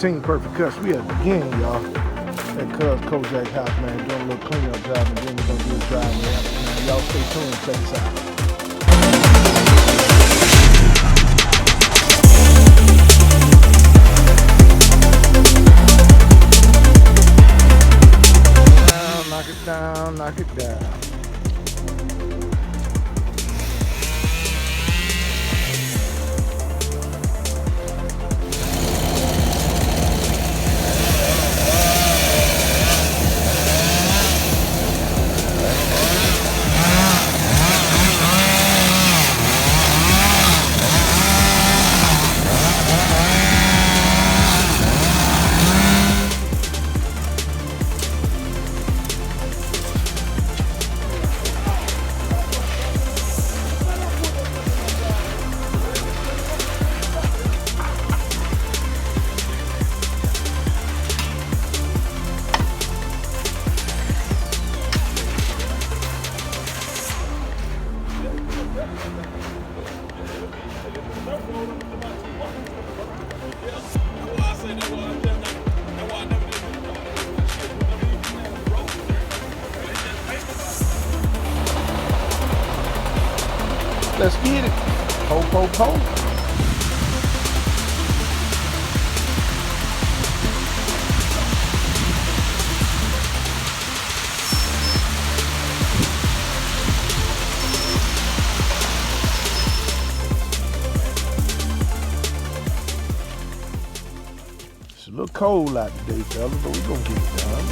Team Perfect Cuts. We at the again, y'all. At Cuz Kojak's house, man. Doing a little cleanup job, and then we're gonna do a drive, man. Y'all stay tuned. Check this out. Knock it down, knock it down. Let's get it. Ho, ho, ho. It's a little cold out today, fellas, but we're gonna get it done.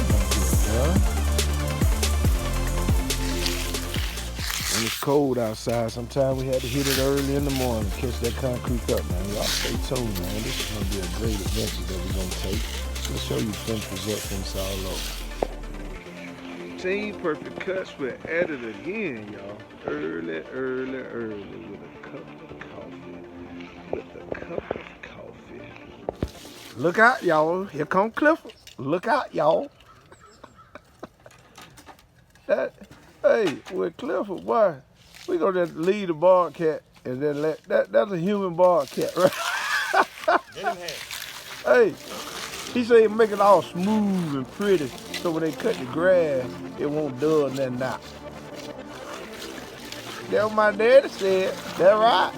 When it's cold outside, sometimes we had to hit it early in the morning, catch that concrete up, man. Y'all stay tuned, man. This is gonna be a great adventure that we're gonna take. We'll show you finished results when it's all over. Team Perfect Cuts, we're at it again, y'all. Early with a cup of coffee. Look out, y'all. Here come Clifford. Look out, y'all. Hey, with Clifford, boy, we gonna just leave the bobcat and then let that's a human bobcat, right? Hey, he said he make it all smooth and pretty, so when they cut the grass, it won't dull nothing out. That's what my daddy said. That right.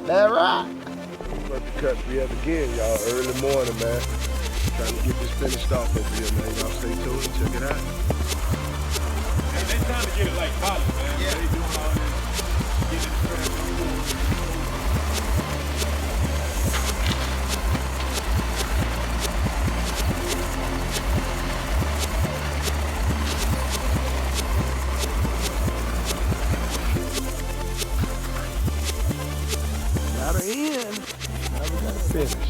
Perfect Cuts, we at it again, y'all. Early morning, man. Trying to get this finished off over here, man. Y'all stay tuned and check it out. They trying to get it like college, man. Yeah. They doing all this, getting it Got her in. Now we gotta finish.